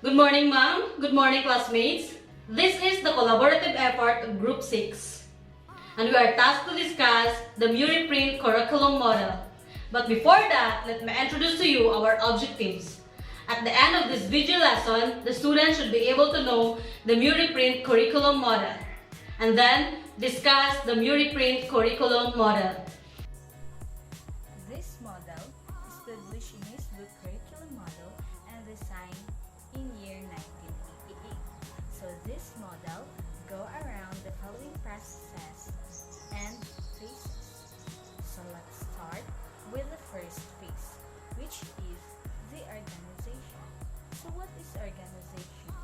Good morning, ma'am. Good morning, classmates. This is the collaborative effort of Group 6. And we are tasked to discuss the Muriprint curriculum model. But before that, let me introduce to you our objectives. At the end of this video lesson, the students should be able to know the Muriprint curriculum model and then discuss the Muriprint curriculum model. This model is published in EDUC curriculum model and designed in year 1988. So this model go around the following processes and phases. So let's start with the first phase, which is the organization. So what is organization?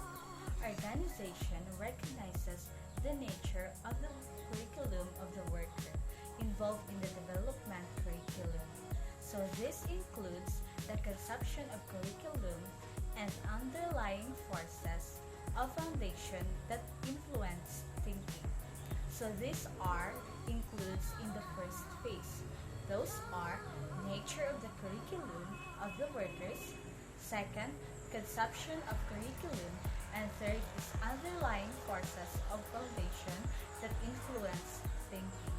Organization recognizes the nature of the curriculum of the worker involved in the development curriculum. So this includes the conception of curriculum and underlying forces of foundation that influence thinking. So these are includes in the first phase. Those are nature of the curriculum of the workers, second, conception of curriculum, and third is underlying forces of foundation that influence thinking.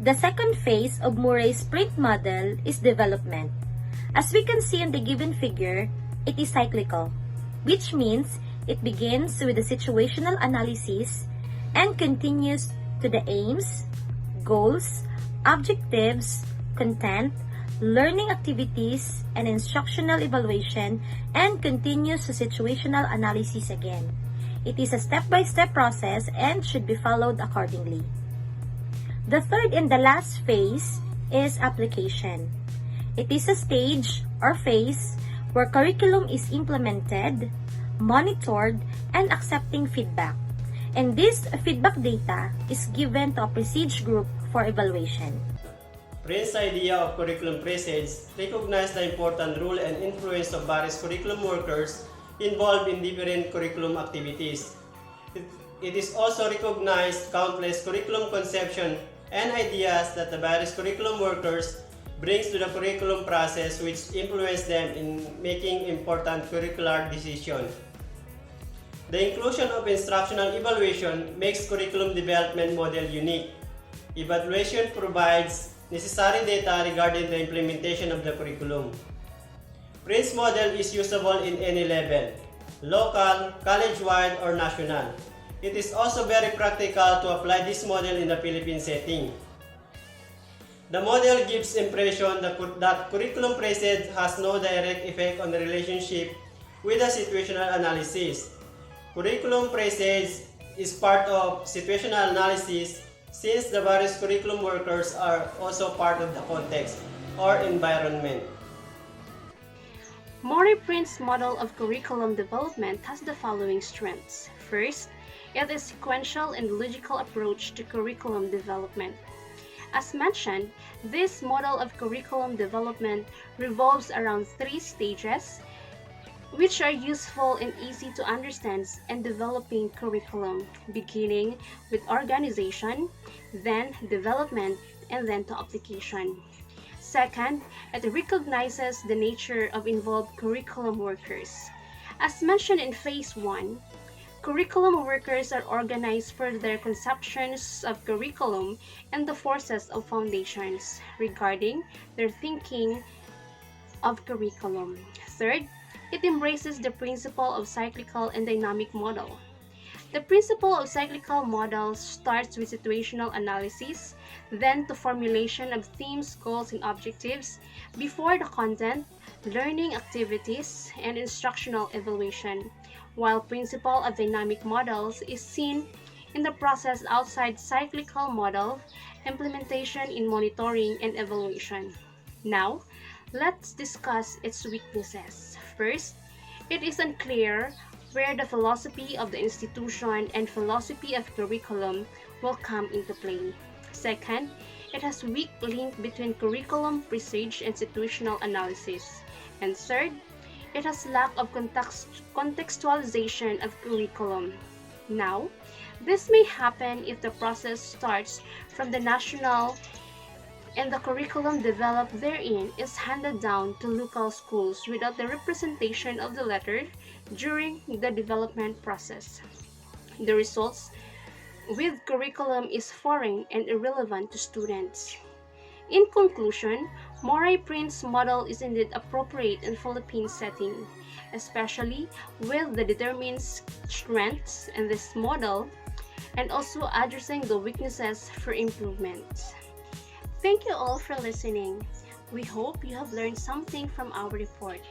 The second phase of Murray's print model is development. As we can see in the given figure, it is cyclical, which means it begins with the situational analysis and continues to the aims, goals, objectives, content, learning activities, and instructional evaluation, and continues to situational analysis again. It is a step-by-step process and should be followed accordingly. The third and the last phase is application. It is a stage or phase where curriculum is implemented, monitored, and accepting feedback. And this feedback data is given to a prestige group for evaluation. Prince's idea of curriculum presage recognized the important role and influence of various curriculum workers involved in different curriculum activities. It is also recognized countless curriculum conception and ideas that the various curriculum workers brings to the curriculum process which influence them in making important curricular decisions. The inclusion of instructional evaluation makes curriculum development model unique. Evaluation provides necessary data regarding the implementation of the curriculum. Prince's model is usable in any level, local, college-wide, or national. It is also very practical to apply this model in the Philippine setting. The model gives impression that curriculum presage has no direct effect on the relationship with the situational analysis. Curriculum presage is part of situational analysis since the various curriculum workers are also part of the context or environment. Murray-Prince's model of curriculum development has the following strengths. First, it is a sequential and logical approach to curriculum development. As mentioned, this model of curriculum development revolves around 3 stages, which are useful and easy to understand in developing curriculum, beginning with organization, then development, and then to application. Second, it recognizes the nature of involved curriculum workers. As mentioned in Phase 1, curriculum workers are organized for their conceptions of curriculum and the forces of foundations regarding their thinking of curriculum. Third, it embraces the principle of cyclical and dynamic model. The principle of cyclical model starts with situational analysis, then to formulation of themes, goals, and objectives, before the content, learning activities, and instructional evaluation, while principle of dynamic models is seen in the process outside cyclical model, implementation in monitoring and evaluation. Now, let's discuss its weaknesses. First, it is unclear where the philosophy of the institution and philosophy of curriculum will come into play. Second, it has weak link between curriculum presage and situational analysis. And third, it has lack of contextualization of curriculum. Now, this may happen if the process starts from the national and the curriculum developed therein is handed down to local schools without the representation of the latter during the development process. The results with curriculum is foreign and irrelevant to students. In conclusion, Moray Prince's model is indeed appropriate in Philippine setting, especially with the determined strengths in this model and also addressing the weaknesses for improvement. Thank you all for listening. We hope you have learned something from our report.